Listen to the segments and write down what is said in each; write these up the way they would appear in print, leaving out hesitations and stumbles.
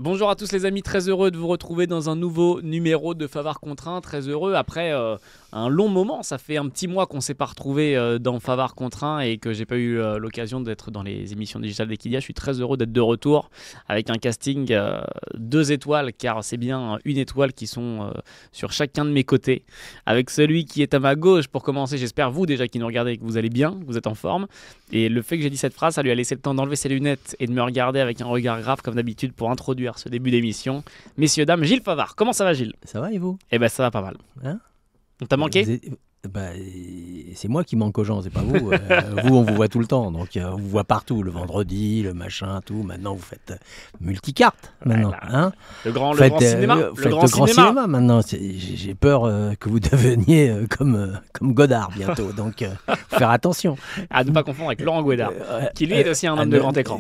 Bonjour à tous les amis, très heureux de vous retrouver dans un nouveau numéro de Favard contre 1. Très heureux après un long moment, ça fait un petit mois qu'on ne s'est pas retrouvé dans Favard contre 1 et que j'ai pas eu l'occasion d'être dans les émissions digitales d'Equidia. Je suis très heureux d'être de retour avec un casting 2 étoiles, car c'est bien 1 étoile qui sont sur chacun de mes côtés. Avec celui qui est à ma gauche pour commencer, j'espère vous déjà qui nous regardez que vous allez bien, que vous êtes en forme. Et le fait que j'ai dit cette phrase, ça lui a laissé le temps d'enlever ses lunettes et de me regarder avec un regard grave comme d'habitude pour introduire ce début d'émission. Messieurs, dames, Gilles Favard, comment ça va Gilles? Ça va et vous? Eh ben ça va pas mal. Hein? On t'a manqué? C'est moi qui manque aux gens, c'est pas vous. Vous, on vous voit tout le temps, donc on vous voit partout, le vendredi, le machin, tout. Maintenant, vous faites multicarte. Maintenant, ouais, hein? Le grand cinéma. Le grand cinéma maintenant. J'ai peur que vous deveniez comme Godard bientôt, donc faut faire attention. À ne pas confondre avec Laurent Godard, qui lui est aussi un homme de grand écran.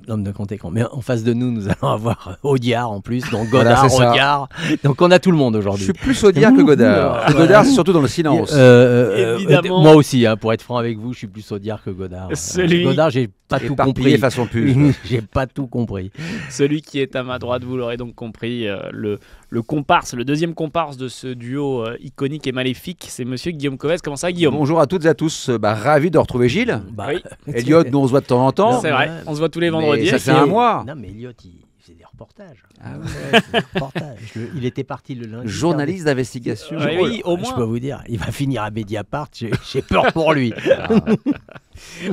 L'homme de grand écran. Mais en face de nous, nous allons avoir Audiard en plus, donc Godard, voilà, Audiard. Donc on a tout le monde aujourd'hui. Je suis plus Audiard que Godard. Godard, c'est surtout dans le silence. Évidemment. Moi aussi, hein, pour être franc avec vous, je suis plus Audiard que Godard. Godard, j'ai pas tout compris. Façon plus. J'ai pas tout compris. Celui qui est à ma droite, vous l'aurez donc compris, le comparse, le deuxième comparse de ce duo iconique et maléfique, c'est monsieur Guillaume Covès. Comment ça, Guillaume? Bonjour à toutes et à tous. Ravi de retrouver Gilles. Oui. Elliot, nous on se voit de temps en temps. C'est vrai, on se voit tous les vendredis. Ça fait un mois. Non, mais Elliot, il faisait des reportages. Ah ouais, reportages. Il était parti le lundi. Journaliste d'investigation. Oui, au moins. Je peux vous dire, il va finir à Mediapart. J'ai peur pour lui.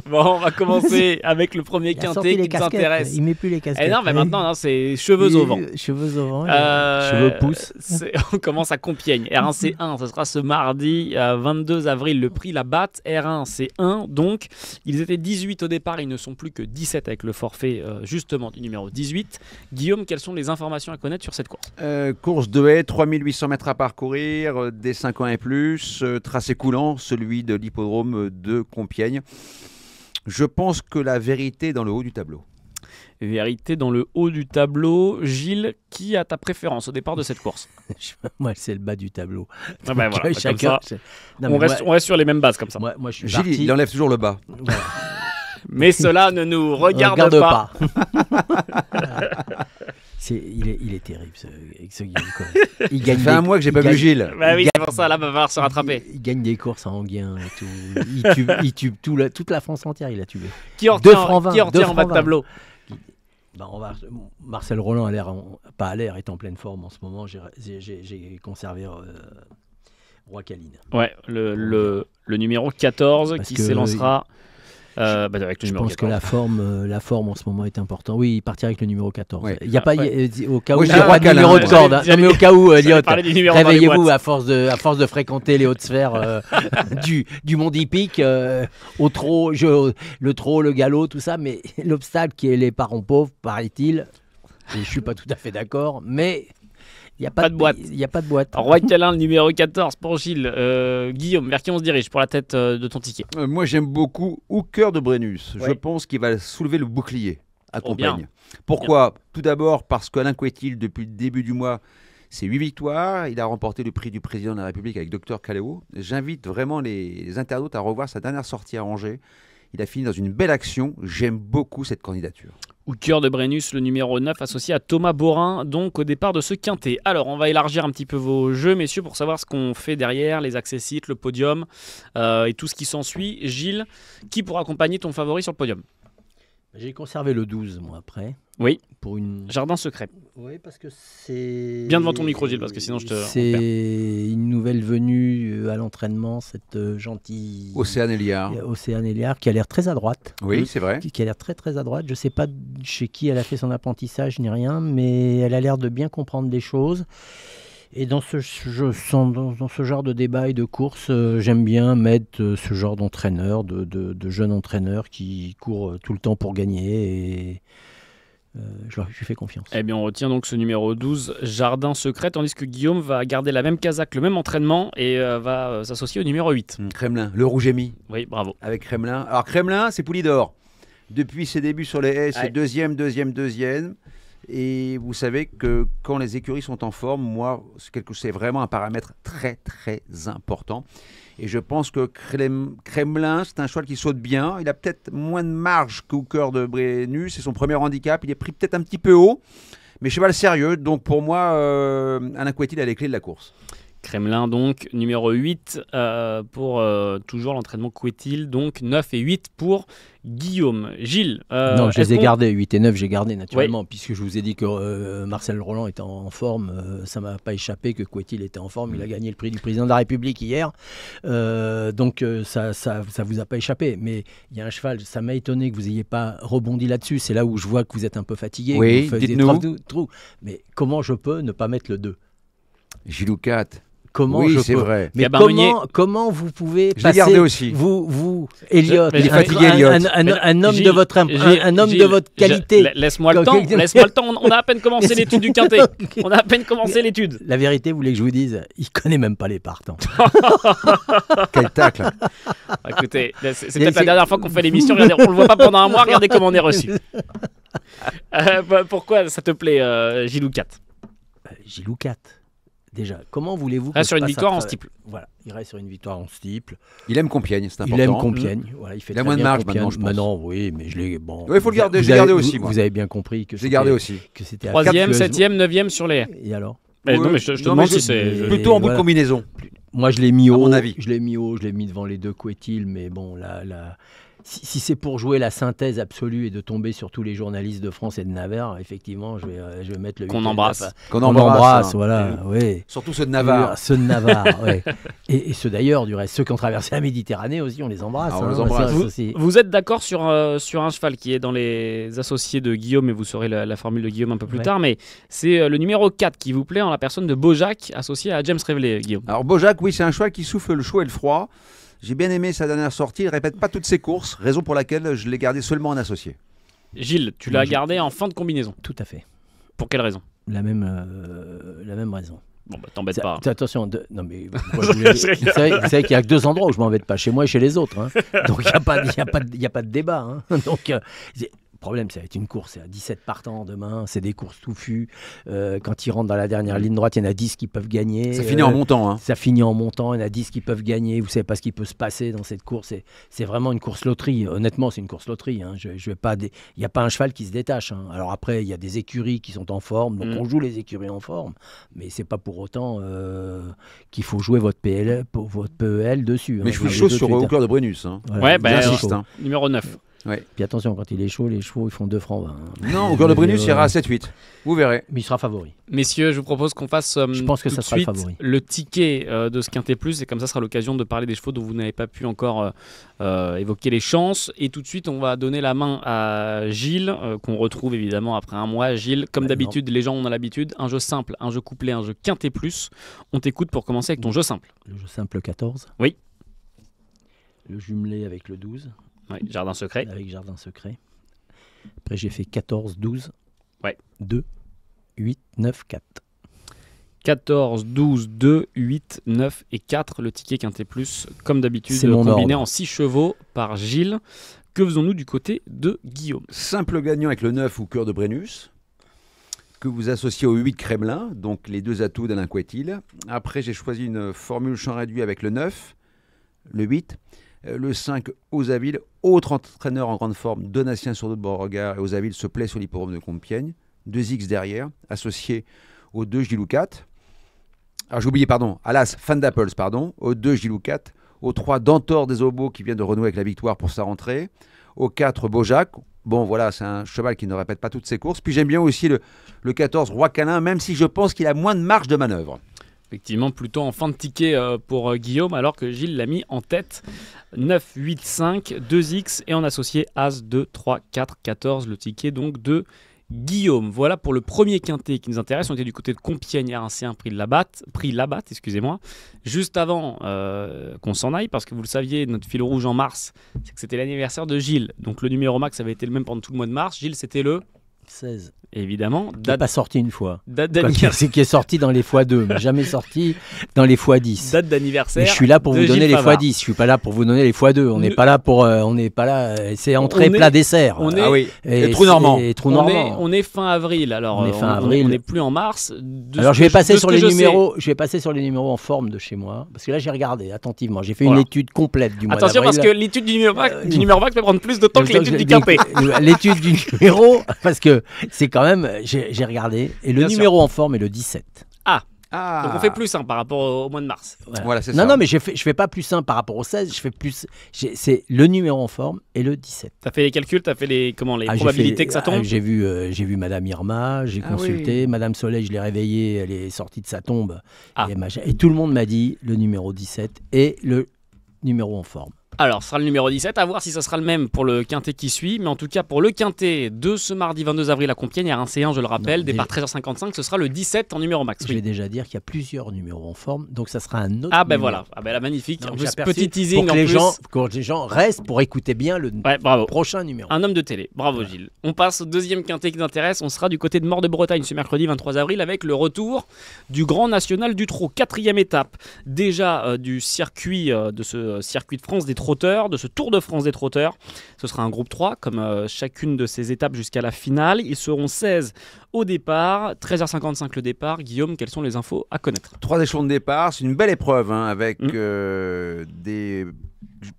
Bon, on va commencer avec le premier quintet qui nous intéresse. Il met plus les casquettes. Non, mais maintenant, non, c'est cheveux au vent. Cheveux au vent, cheveux pouces. On commence à Compiègne. R1C1, ce sera ce mardi 22 avril. Le prix la batte. R1C1, donc, ils étaient 18 au départ. Ils ne sont plus que 17 avec le forfait, justement, du numéro 18. Guillaume, quelles sont les informations à connaître sur cette course? Course de haie, 3800 mètres à parcourir, des 5 ans et plus, tracé coulant, celui de l'hippodrome de Compiègne. Je pense que la vérité est dans le haut du tableau. Vérité dans le haut du tableau. Gilles, qui a ta préférence au départ de cette course? Moi, c'est le bas du tableau. Ah ben voilà, chacun, on reste sur les mêmes bases comme ça. Moi, je suis Gilles, parti. il enlève toujours le bas. Voilà. Mais cela ne nous regarde pas. Il est terrible, ce Guillaume. Ça fait un mois que j'ai pas vu Gilles. Bah oui, c'est pour ça, là, va falloir se rattraper. Il gagne des courses à Anguien et tout. Il tube toute la France entière, il a tubé. Qui en retient en bas de tableau? Marcel Roland est en pleine forme en ce moment. J'ai conservé Roi Caline. Ouais, le numéro 14 qui s'élancera. Avec le je pense 14. que la forme en ce moment est importante. Oui, il partira avec le numéro 14. Ouais. Il n'y a pas, au cas où, il y aura de numéro de corde. Non, mais au cas où, Elliot, réveillez-vous à force de fréquenter les hautes sphères du monde hippique, au trot, le trot, le galop, tout ça. Mais l'obstacle qui est les parents pauvres, paraît-il, et je ne suis pas tout à fait d'accord, mais... Il n'y a pas de boîte. Il n'y a pas de boîte. Roi Câlin, le numéro 14 pour Gilles. Guillaume, vers qui on se dirige pour la tête de ton ticket? Moi, j'aime beaucoup Hooker de Brennus. Ouais. Je pense qu'il va soulever le bouclier à Compiègne. Bien. Pourquoi? Tout d'abord parce qu'Alain Couetil, depuis le début du mois, c'est 8 victoires. Il a remporté le prix du président de la République avec Dr Caléo. J'invite vraiment les internautes à revoir sa dernière sortie à Angers. Il a fini dans une belle action. J'aime beaucoup cette candidature. Hooker de Brennus, le numéro 9, associé à Thomas Borin, donc au départ de ce quintet. Alors, on va élargir un petit peu vos jeux, messieurs, pour savoir ce qu'on fait derrière, les accessites, le podium et tout ce qui s'ensuit. Gilles, qui pourra accompagner ton favori sur le podium? J'ai conservé le 12, moi, après. Oui, pour une... Jardin secret. Oui, parce que c'est... Bien devant ton micro, Gilles, parce que sinon je te... C'est une nouvelle venue à l'entraînement, cette gentille... Océane Eliard, qui a l'air très à droite. Oui, c'est vrai. Qui a l'air très très à droite. Je ne sais pas chez qui elle a fait son apprentissage ni rien, mais elle a l'air de bien comprendre des choses. Et dans ce genre de débat et de course, j'aime bien mettre ce genre d'entraîneur, de jeunes entraîneurs qui courent tout le temps pour gagner. Et je lui fais confiance. Eh bien, on retient donc ce numéro 12, Jardin secret, tandis que Guillaume va garder la même casaque, le même entraînement et va s'associer au numéro 8. Kremlin, le rouge émis. Oui, bravo. Avec Kremlin. Alors, Kremlin, c'est Poulidor. Depuis ses débuts sur les haies, c'est deuxième. Et vous savez que quand les écuries sont en forme, moi, c'est vraiment un paramètre très, très important. Et je pense que Kremlin, c'est un cheval qui saute bien. Il a peut-être moins de marge que Hooker de Brennus. C'est son premier handicap. Il est pris peut-être un petit peu haut. Mais cheval sérieux, donc pour moi, Alain Couetil a les clés de la course. Kremlin donc, numéro 8 pour toujours l'entraînement Couetil, donc 9 et 8 pour Guillaume. Gilles non, je les ai gardés, 8 et 9, j'ai gardé naturellement, puisque je vous ai dit que Marcel Roland était en forme, ça ne m'a pas échappé que Couetil était en forme, il a gagné le prix du président de la République hier, donc ça vous a pas échappé, mais il y a un cheval, ça m'a étonné que vous n'ayez pas rebondi là-dessus, c'est là où je vois que vous êtes un peu fatigué, oui, que vous dites-nous. trop, mais comment je peux ne pas mettre le 2 Gilou 4. Comment oui, je c'est peux vrai. Mais comment vous pouvez Je l'ai passer, gardé aussi. vous Elliot, Il est fatigué, Elliot. un homme Gilles, de votre un homme Gilles, de votre qualité. Laisse-moi le temps. Laisse-moi le temps. On a à peine commencé l'étude du quintet. On a à peine commencé l'étude. La vérité, vous voulez que je vous dise, il connaît même pas les partants. Quel tacle. Écoutez, c'est peut-être la dernière fois qu'on fait l'émission. Regardez, on le voit pas pendant un mois. Regardez comment on est reçu. Pourquoi ça te plaît, Gilou 4 Gilou 4. Déjà, comment voulez-vous reste sur une victoire en steeple. Voilà, il reste sur une victoire en steeple. Il aime Compiègne, c'est important. Il aime Compiègne. Voilà, il fait il a très moins de bien marge Compiègne. maintenant, je pense. Non, oui, mais je l'ai. Bon. Oui, il faut le garder. J'ai gardé aussi, moi. Vous avez bien compris que j'ai gardé aussi. Que c'était 3e, 7e, 9e sur les. Et alors Non, mais je te demande si c'est. Plutôt en bout de combinaison. Moi, je l'ai mis haut. À mon avis. Je l'ai mis haut. Je l'ai mis devant les deux Couetil, mais bon, là. Si c'est pour jouer la synthèse absolue et de tomber sur tous les journalistes de France et de Navarre, effectivement, je vais mettre le 8 qu'on embrasse. Qu'on embrasse, voilà. Oui. Surtout ceux de Navarre. Ceux de Navarre, oui. Et ceux d'ailleurs, du reste, ceux qui ont traversé la Méditerranée aussi, on les embrasse. On les embrasse. Vous êtes d'accord sur un cheval qui est dans les associés de Guillaume, et vous saurez la formule de Guillaume un peu plus tard, mais c'est le numéro 4 qui vous plaît en la personne de Bojack, associé à James Révélé, Guillaume. Alors Bojack, oui, c'est un cheval qui souffle le chaud et le froid. J'ai bien aimé sa dernière sortie, il ne répète pas toutes ses courses, raison pour laquelle je l'ai gardé seulement en associé. Gilles, tu l'as gardé en fin de combinaison. Tout à fait. Pour quelle raison? La même raison. Bon, bah t'embête pas. Attention, non mais vous savez qu'il y a que 2 endroits où je m'embête pas, chez moi et chez les autres. Hein. Donc il n'y a pas de débat. Hein. Donc le problème, ça va être une course, c'est à 17 partants demain, c'est des courses touffues. Quand ils rentrent dans la dernière ligne droite, il y en a 10 qui peuvent gagner. Ça finit en montant. Hein. Ça finit en montant, il y en a 10 qui peuvent gagner. Vous ne savez pas ce qui peut se passer dans cette course. C'est vraiment une course loterie. Honnêtement, c'est une course loterie. Hein. Il n'y a pas un cheval qui se détache. Hein. Alors après, il y a des écuries qui sont en forme, donc on joue les écuries en forme. Mais ce n'est pas pour autant qu'il faut jouer votre PEL dessus. Mais je suis chaud sur Au cœur de Brennus. Hein. Voilà. Ouais, j'insiste. Numéro 9. Ouais. Puis attention, quand il est chaud, les chevaux ils font 2 francs 20. Hein. Non, au cœur de Brennus, il ira à 7-8. Vous verrez. Mais il sera favori. Messieurs, je vous propose qu'on fasse je pense que tout ça de sera suite le favori. Le ticket de ce Quintet Plus, et comme ça sera l'occasion de parler des chevaux dont vous n'avez pas pu encore évoquer les chances. Et tout de suite, on va donner la main à Gilles, qu'on retrouve évidemment après un mois. Gilles, comme d'habitude, les gens ont l'habitude, un jeu simple, un jeu couplé, un jeu Quintet Plus. On t'écoute pour commencer avec ton jeu simple. Le jeu simple 14. Oui. Le jumelé avec le 12. Oui, Jardin Secret. Avec Jardin Secret. Après, j'ai fait 14, 12, ouais. 2, 8, 9, 4. 14, 12, 2, 8, 9 et 4. Le ticket Quintet Plus, comme d'habitude, combiné en 6 chevaux par Gilles. Que faisons-nous du côté de Guillaume? Simple gagnant avec le 9 ou cœur de Brennus, que vous associez au 8 Kremlin, donc les 2 atouts d'Alain Couetil. Après, j'ai choisi une formule champ réduit avec le 9, le 8, le 5 Osaville, autre entraîneur en grande forme, Donatien sur d'autres Beauregard, et Osaville se plaît sur l'hippodrome de Compiègne. 2X derrière, associé au 2 Gilou 4. Alors j'ai oublié, Alas, Fan d'Apples, au 2 Gilou 4, au 3 Dantor des Obos qui vient de renouer avec la victoire pour sa rentrée, au 4 Bojack. Bon voilà, c'est un cheval qui ne répète pas toutes ses courses. Puis j'aime bien aussi le 14 Roi Canin, même si je pense qu'il a moins de marge de manœuvre. Effectivement, plutôt en fin de ticket pour Guillaume, alors que Gilles l'a mis en tête. 9, 8, 5, 2X et en associé As, 2, 3, 4, 14. Le ticket donc de Guillaume. Voilà pour le premier quintet qui nous intéresse. On était du côté de Compiègne, RC1, prix Labatte, excusez-moi. Juste avant qu'on s'en aille, parce que vous le saviez, notre fil rouge en mars, c'est que c'était l'anniversaire de Gilles. Donc le numéro max avait été le même pendant tout le mois de mars. Gilles, c'était le 16. Évidemment. Qui n'est pas sorti une fois. Date d'anniversaire. C'est qui est sorti dans les x2, mais jamais sorti dans les x10. Date d'anniversaire. Mais je suis là pour vous donner les x10. Je suis pas là pour vous donner les x2. On n'est pas là pour. C'est entrée, plat, dessert. Ah oui. Et trou normand. On est fin avril. Alors on est fin avril. On n'est plus en mars. Alors je vais passer sur les numéros. Je vais passer sur les numéros en forme de chez moi, parce que là j'ai regardé attentivement. J'ai fait une étude complète du mois d'avril. Attention, parce que l'étude du numéro max peut prendre plus de temps que l'étude du quintet. L'étude du numéro, parce que c'est quand même, j'ai regardé, et le Bien numéro en forme est le 17. Ah. Donc on fait plus par rapport au mois de mars. Voilà, c'est Non, ça. non, mais je fais pas plus 1 par rapport au 16, je fais plus. C'est le numéro en forme et le 17. T'as fait les calculs, t'as fait les J'ai probabilités fait- que ça tombe. J'ai vu Madame Irma, j'ai Ah consulté. oui. Madame Soleil, je l'ai réveillée, elle est sortie de sa tombe. Ah. Et tout le monde m'a dit le numéro 17 et le numéro en forme. Alors, ce sera le numéro 17, à voir si ça sera le même pour le quintet qui suit. Mais en tout cas, pour le quintet de ce mardi 22 avril à Compiègne, R1C1, je le rappelle, Non, départ 13h55, ce sera le 17 en numéro max. Je Oui. vais déjà dire qu'il y a plusieurs numéros en forme, donc ça sera un autre. Ah ben numéro. voilà, ah ben là magnifique. Non, En j'ai plus, aperçu petit teasing pour en que plus. les gens restent pour écouter bien le Ouais, bravo. prochain numéro. Un homme de télé, bravo Gilles. On passe au deuxième quintet qui nous intéresse, on sera du côté de Mort de Bretagne ce mercredi 23 avril avec le retour du Grand National du Trot, 4e étape déjà du circuit, de ce circuit de France des trotteurs, de ce Tour de France des trotteurs. Ce sera un groupe 3 comme chacune de ces étapes jusqu'à la finale. Ils seront 16 au départ, 13h55 le départ. Guillaume, quelles sont les infos à connaître? 3 échelons de départ, c'est une belle épreuve avec Mm. des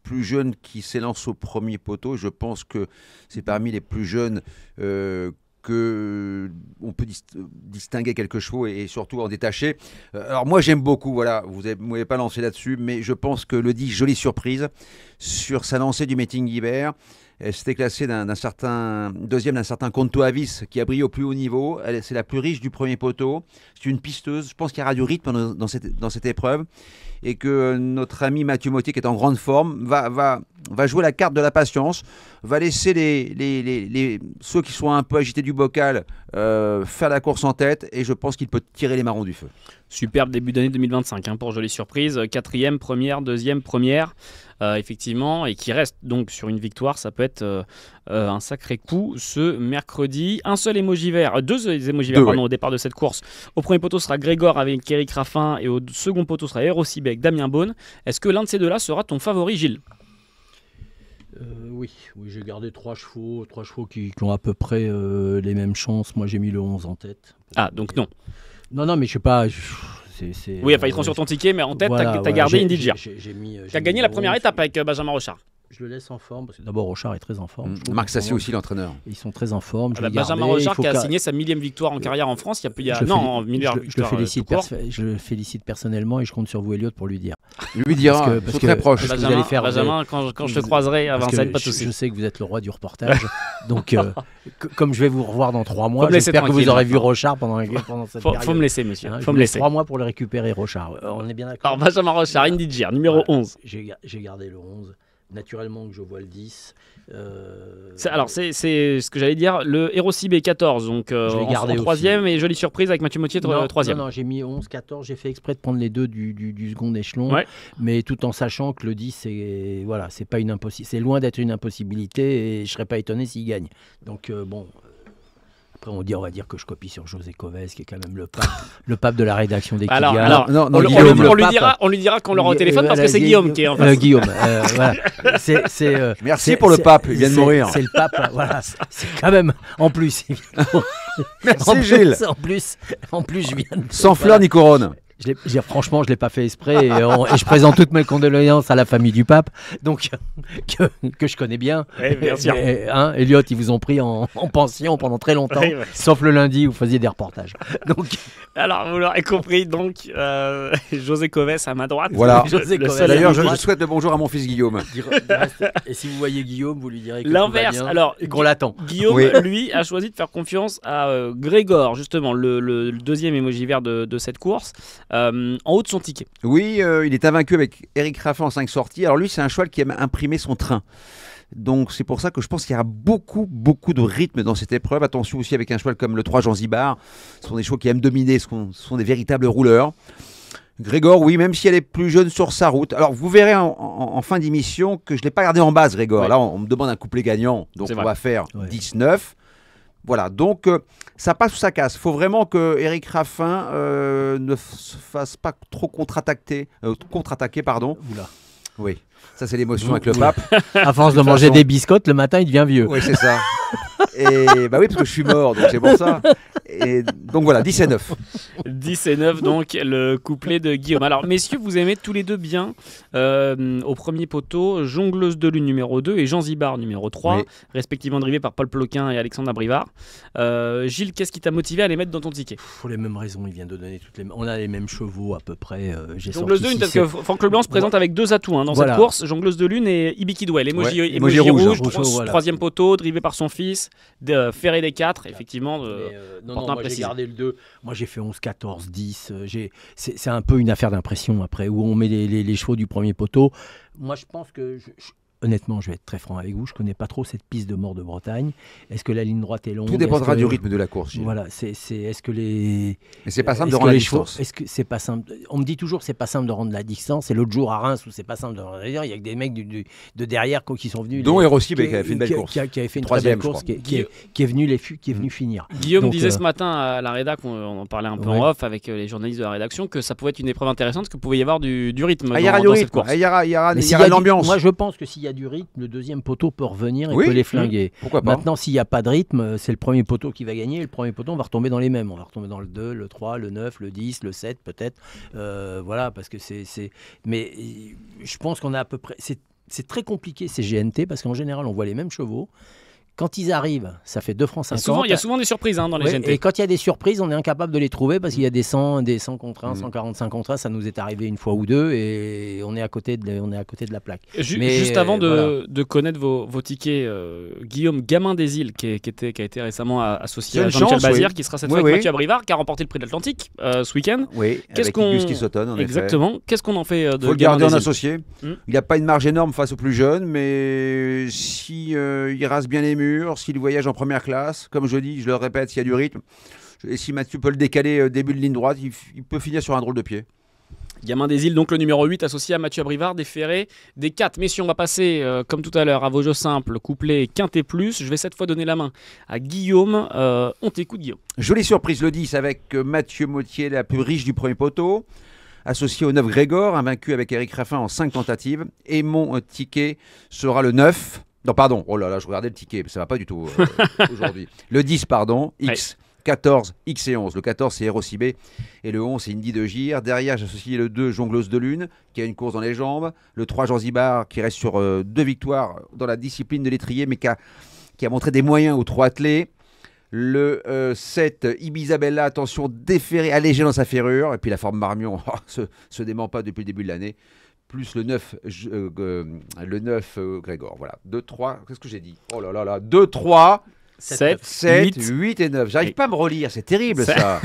plus jeunes qui s'élancent au premier poteau. Je pense que c'est parmi les plus jeunes que on peut distinguer quelques chevaux et surtout en détacher. Alors moi j'aime beaucoup, voilà, vous ne m'avez pas lancé là-dessus, mais je pense que le 10, jolie surprise, sur sa lancée du meeting d'hiver. Elle s'était classée deuxième d'un certain Conto Avis qui a brillé au plus haut niveau. C'est la plus riche du premier poteau. C'est une pisteuse. Je pense qu'il y aura du rythme dans cette épreuve. Et que notre ami Mathieu Mottier, qui est en grande forme, va jouer la carte de la patience, va laisser ceux qui sont un peu agités du bocal faire la course en tête. Et je pense qu'il peut tirer les marrons du feu. Superbe début d'année 2025 pour jolie surprise. 4e, première, 2e, première. Effectivement, et qui reste donc sur une victoire, ça peut être un sacré coup ce mercredi. Un seul émoji vert, deux émojis verts au départ de cette course. Au premier poteau sera Grégor avec Eric Raffin et au second poteau sera Eros Sibé avec Damien Beaune. Est-ce que l'un de ces deux-là sera ton favori, Gilles? Oui, j'ai gardé 3 chevaux qui ont à peu près les mêmes chances. Moi j'ai mis le 11 en tête. Ah, donc non. Non, mais je sais pas. Oui, enfin, ils seront sur ton ticket, mais en tête, voilà, t'as gardé Indy Gira. Tu as gagné la première étape avec Benjamin Rochard. Je le laisse en forme, parce que d'abord Rochard est très en forme. Marc Sassier aussi, l'entraîneur. Ils sont très en forme. Benjamin Rochard qui a signé sa 1000e victoire en carrière en France. Je le félicite personnellement et je compte sur vous, Elliot, pour lui dire. Lui dira, parce que très proche. Benjamin, quand je te croiserai à Vincennes, pas de souci. Je sais que vous êtes le roi du reportage. Donc, comme je vais vous revoir dans 3 mois, j'espère que vous aurez vu Rochard pendant cette période. Faut me laisser, monsieur. Hein, faut me laisser. 3 mois pour le récécuper, Rochard. On est bien d'accord. Alors, Benjamin Rochard, Indy Gira, numéro 11. J'ai gardé le 11. Naturellement que je vois le 10. Alors, c'est ce que j'allais dire. Le Eros Sibé 14, donc en 3e, et jolie surprise avec Mathieu Mottier 3e. Non, j'ai mis 11, 14. J'ai fait exprès de prendre les deux du second échelon. Ouais. Mais tout en sachant que le 10, c'est pas une impossibilité. C'est loin d'être une impossibilité et je serais pas étonné s'il gagne. Donc, bon. Après, on va dire que je copie sur José Coves, qui est quand même le pape de la rédaction des Kylian. Alors, on lui dira qu'on l'aura au téléphone parce que c'est Guillaume qui est en face. Guillaume, voilà. Merci pour le pape, il vient de mourir. C'est le pape, voilà. C'est quand même, en plus. Merci Gilles. En plus, je viens de... Sans fleur ni couronne. Franchement, je ne l'ai pas fait exprès et je présente toutes mes condoléances à la famille du pape, donc que je connais bien. Oui, bien sûr. Elliot, ils vous ont pris en pension pendant très longtemps, sauf le lundi où vous faisiez des reportages. Donc... Alors, vous l'aurez compris, donc José Coves à ma droite. Voilà. D'ailleurs, je souhaite le bonjour à mon fils Guillaume. Et si vous voyez Guillaume, vous lui direz que l'inverse. Alors, qu'on l'attend. Guillaume, lui, a choisi de faire confiance à Grégor, justement, le deuxième émoji vert de cette course. En haut de son ticket. Oui, il est invaincu avec Eric Raffin en 5 sorties. Alors lui, c'est un cheval qui aime imprimer son train. Donc c'est pour ça que je pense qu'il y aura beaucoup de rythme dans cette épreuve. Attention aussi avec un cheval comme le 3 Zanzibar. Ce sont des chevaux qui aiment dominer, ce sont des véritables rouleurs. Grégor, oui, même si elle est plus jeune sur sa route. Alors vous verrez en fin d'émission que je ne l'ai pas gardé en base, Grégor. Ouais. Là, on me demande un couplet gagnant. Donc on va faire 19. Voilà, donc ça passe ou ça casse. Il faut vraiment que Eric Raffin ne se fasse pas trop contre-attaquer. Oula. Oui, ça c'est l'émotion avec le pape. À force de manger des biscottes, le matin il devient vieux. Oui, c'est ça. Et bah oui, parce que je suis mort, donc c'est pour ça. Et donc voilà, 10 et 9. 10 et 9, donc le couplet de Guillaume. Alors, messieurs, vous aimez tous les deux bien au premier poteau, Jongleuse de Lune numéro 2 et Jean Zibard numéro 3, Oui. respectivement drivés par Paul Ploquin et Alexandre Abrivard. Gilles, qu'est-ce qui t'a motivé à les mettre dans ton ticket? Pour les mêmes raisons, il vient de donner toutes les. On a les mêmes chevaux à peu près. Jongleuse de Lune, parce que Franck Leblanc se présente avec deux atouts dans Voilà. cette course, Jongleuse de Lune et Ibiki Douai. Emoji, Ouais, emoji emoji rouge, rouge, voilà. troisième poteau, drivé par son fils, Ferré des 4, effectivement. Non, Important à moi j'ai préciser. gardé le 2. Moi j'ai fait 11, 14, 10. C'est un peu une affaire d'impression après, où on met les chevaux du premier poteau. Moi je pense que. Honnêtement, je vais être très franc avec vous, je ne connais pas trop cette piste de Mort de Bretagne. Est-ce que la ligne droite est longue? Tout dépendra Est-ce que- du rythme de la course. Gilles. Voilà, est-ce que les. Mais c'est pas simple de Est-ce que rendre la les chevaux- distance. Est-ce que c'est pas simple? On me dit toujours que c'est pas simple de rendre la distance. Et l'autre jour à Reims où c'est pas simple de rendre la distance, il y a que des mecs de derrière qui sont venus. Dont Hérosibé qui avait fait une belle course. Qui avait fait une Troisième, très belle course, je crois. qui est venu finir. Guillaume Donc, disait ce matin à la rédac, on en parlait un peu Ouais. en off avec les journalistes de la rédaction, que ça pouvait être une épreuve intéressante, que pouvait y avoir du rythme Ah, il y aura dans du cette rythme. course. Il y aura Mais il s'il y y aura a de l'ambiance. Moi, je pense que s'il y a du rythme, le deuxième poteau peut revenir et Oui. peut les flinguer. Pourquoi pas? Maintenant, s'il n'y a pas de rythme, c'est le premier poteau qui va gagner. Et le premier poteau, on va retomber dans les mêmes. On va retomber dans le 2, le 3, le 9, le 10, le 7 peut-être. Voilà, parce que c'est. Mais je pense qu'on a à peu près. C'est très compliqué ces GNT parce qu'en général, on voit les mêmes chevaux. Quand ils arrivent, ça fait 2 francs 50. Il y a souvent des surprises dans les Ouais, GNT. et quand il y a des surprises, on est incapable de les trouver parce qu'il y a des 100 contre 1, 145 contre 1. Ça nous est arrivé une fois ou deux et on est à côté de la plaque. Mais, Juste avant voilà. de connaître vos tickets, Guillaume Gamin des Îles, qui a été récemment associé C'est à une Jean-Michel chance, Bazir, oui. qui sera cette Oui, fois avec oui. Mathieu Abrivard, qui a remporté le prix de l'Atlantique ce week-end. Oui, Qu'est-ce avec qu'on- Gus qui s'automne, en effet. Exactement. Qu'est-ce qu'on en fait de Il faut le Gamin garder en des Îles? associé. Hmm. Il n'a pas une marge énorme face aux plus jeunes, mais si il rase bien les murs, s'il voyage en première classe, comme je dis, je le répète, s'il y a du rythme, et si Mathieu peut le décaler début de ligne droite, il peut finir sur un drôle de pied. Gamin des Îles, donc le numéro 8 associé à Mathieu Abrivard, des Ferrés, des 4. Messieurs, on va passer, comme tout à l'heure, à vos jeux simples, couplet quintet plus. Je vais cette fois donner la main à Guillaume. On t'écoute, Guillaume. Jolie surprise le 10 avec Mathieu Mottier, la plus riche du premier poteau, associé au 9 Grégor, invaincu avec Eric Raffin en 5 tentatives. Et mon ticket sera le 9. Non, pardon, oh là là, je regardais le ticket, ça va pas du tout aujourd'hui. Le 10, pardon, X. 14, X et 11. Le 14, c'est Hérosibé. Et le 11, c'est Indy de Gire. Derrière, j'ai associé le 2, Jongleuse de Lune, qui a une course dans les jambes. Le 3, Jean Zibard, qui reste sur 2 victoires dans la discipline de l'étrier, mais qui a montré des moyens aux 3 attelés. Le 7, Ibisabella, attention, déféré, allégé dans sa ferrure. Et puis la forme Marmion, se dément pas depuis le début de l'année. Plus le 9, Grégor. Voilà. 2, 3, qu'est-ce que j'ai dit? Oh là là là. 2, 3, 7, 7, 8. 8 et 9. J'arrive Oui. pas à me relire, c'est terrible Ça- ça.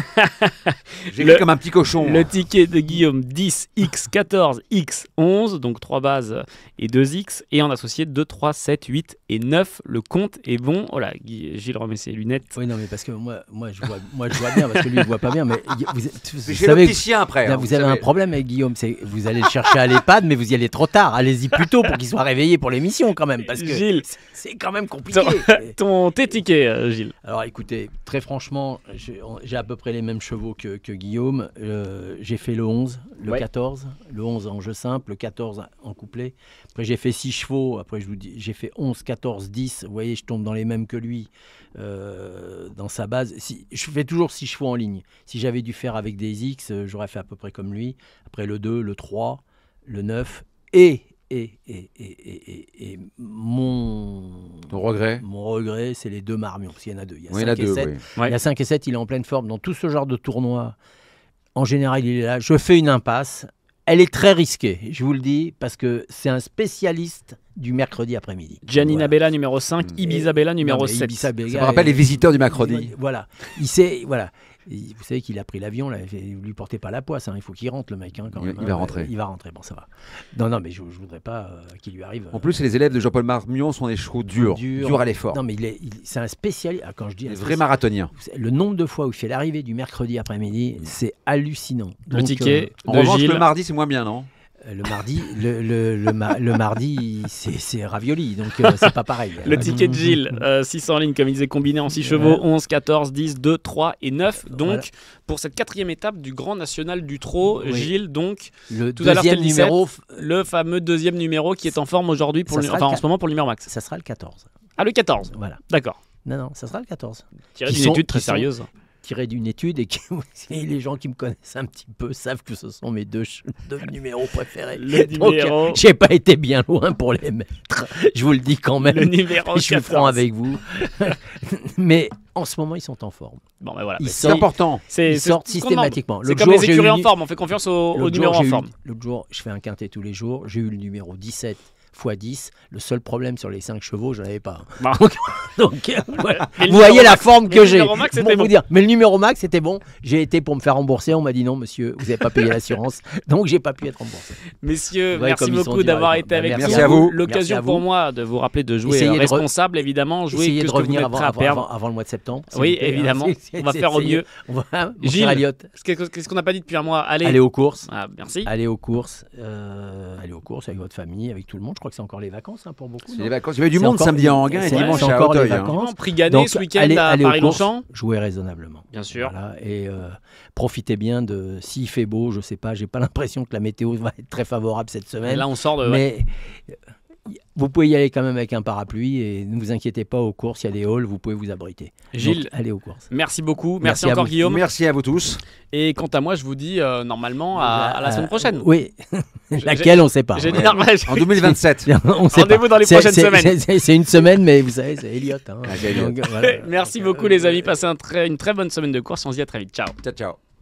J'écris Le- comme un petit cochon. Le ticket de Guillaume, 10, X, 14, X, 11, donc 3 bases et 2 X, et en associé 2, 3, 7, 8 et 9. Le compte est bon. Oh là, Gilles remet ses lunettes. Oui, non, mais parce que moi je vois bien, parce que lui, il voit pas bien. Mais vous C'est chez savez, l'opticien après. là, hein, vous avez un savez. problème avec Guillaume. C'est vous allez le chercher à l'EHPAD, mais vous y allez trop tard. Allez-y plus tôt pour qu'il soit réveillé pour l'émission quand même. Parce que Gilles. c'est quand même compliqué. Tes tickets, Gilles. Alors écoutez, très franchement, j'ai à peu près les mêmes chevaux que Guillaume. J'ai fait le 11, le Ouais. 14, le 11 en jeu simple, le 14 en couplet. Après j'ai fait 6 chevaux, après je vous dis, j'ai fait 11, 14, 10. Vous voyez, je tombe dans les mêmes que lui dans sa base. Je fais toujours 6 chevaux en ligne. Si j'avais dû faire avec des X, j'aurais fait à peu près comme lui. Après le 2, le 3, le 9 et mon Ton regret. regret, c'est les 2 Marmions, parce qu'il y en a 2. Il y a Oui, il y en a 5 et 2. 7. Oui. Ouais. Il y a 5 et 7, il est en pleine forme. Dans tout ce genre de tournoi, en général, il est là. Je fais une impasse. Elle est très risquée, je vous le dis, parce que c'est un spécialiste du mercredi après-midi. Giannina Voilà. Bella numéro 5, Ibisabella numéro Non, mais 7. Ibiza Bella Ça me rappelle les visiteurs du mercredi. Voilà. Il sait, voilà. Vous savez qu'il a pris l'avion, là, vous lui portez pas la poisse, hein. Il faut qu'il rentre le mec. Hein, quand Il même, va hein. rentrer. Il va rentrer, bon ça va. Non, mais je voudrais pas qu'il lui arrive. En plus, les élèves de Jean-Paul Marmion sont des chevaux durs à l'effort. Non mais c'est un spécialiste. Ah, quand je dis Des un vrais spécialiste, marathoniens. le nombre de fois où il fait l'arrivée du mercredi après-midi, c'est hallucinant. Le Donc, ticket En de revanche, Gilles. le mardi, c'est moins bien, non? le mardi, le mardi, c'est ravioli, donc c'est pas pareil. Le ticket de Gilles, 6 en ligne, comme il disait, combiné en 6 chevaux, 11, 14, 10, 2, 3 et 9. Donc, Voilà. pour cette 4e étape du Grand National du Trot, Oui. Gilles, donc, Le tout à l'heure, deuxième c'était le 17. numéro, le fameux 2e numéro qui est en forme aujourd'hui, Ça sera en le ce moment pour le numéro max. ça sera le 14. Ah, le 14. Voilà. D'accord. Non, ça sera le 14. Tiré Qui d'une sont- étude très qui sont- sérieuse. tiré d'une étude et les gens qui me connaissent un petit peu savent que ce sont mes deux numéros préférés. Le Donc, numéro, j'ai pas été bien loin pour les mettre. Je vous le dis quand même. le numéro Je suis 14. franc avec vous. Mais en ce moment, ils sont en forme. Bon, ben voilà. Ils C'est sortent, important. ils sortent ce qu'on demande. systématiquement. C'est L'autre comme jour, les j'ai écuries eu en forme, on fait confiance au l'autre numéro jour, en j'ai eu- forme. L'autre jour, je fais un quintet tous les jours. J'ai eu le numéro 17 x 10. Le seul problème sur les 5 chevaux, je n'avais pas. Bon. Donc, voilà. Mais le Vous voyez numéro la max- forme mais que le j'ai. numéro max, c'était Pour bon. vous dire. Mais le numéro max, c'était bon. J'ai été pour me faire rembourser. On m'a dit non, monsieur, vous n'avez pas payé l'assurance. Donc, j'ai pas pu être remboursé. Messieurs, Vous voyez merci comme ils sont beaucoup d'avoir directs. été avec Merci nous. à vous. L'occasion Merci à pour vous. moi de vous rappeler de jouer Essayez de re- responsable, évidemment. Jouer Essayez que de ce que vous revenir êtes prêt à perdre. avant le mois de septembre. s'il Oui, vous plaît, hein. évidemment. On va faire au Essayez. mieux. On va, mon Gilles. cher Elliot, Qu'est-ce qu'on n'a pas dit depuis un mois? allez aux courses. Ah, merci. Allez aux courses. Allez aux courses avec votre famille, avec tout le monde. Je crois que c'est encore les vacances hein, pour beaucoup. C'est non les vacances. Il y avait du C'est monde encore- samedi à Anguin et c'est- dimanche c'est à encore les Auteuil. hein. vacances. Vraiment, prix gagné Donc, ce week-end allez à aux Paris-Longchamp. courses, jouez raisonnablement. Bien sûr. Voilà, et profitez bien de. S'il fait beau, je sais pas, j'ai pas l'impression que la météo va être très favorable cette Et semaine. là, on sort de. Ouais. Mais vous pouvez y aller quand même avec un parapluie et ne vous inquiétez pas, aux courses, il y a des halls, vous pouvez vous abriter. Gilles. Donc, allez aux courses. Merci beaucoup. Merci Merci à encore, vous. Guillaume. Merci à vous tous. Et quant à moi, je vous dis normalement à la semaine prochaine. Oui, laquelle on ne sait pas. J'ai dit Ouais. Norvège. En 2027. On sait Rendez-vous pas. dans les C'est- prochaines c'est- semaines. C'est une semaine, mais vous savez, c'est Elliot. Hein. Ah, c'est Elliot. Donc, voilà. Merci beaucoup, les amis. Passez une très bonne semaine de course. On se dit à très vite. Ciao. Ciao, ciao.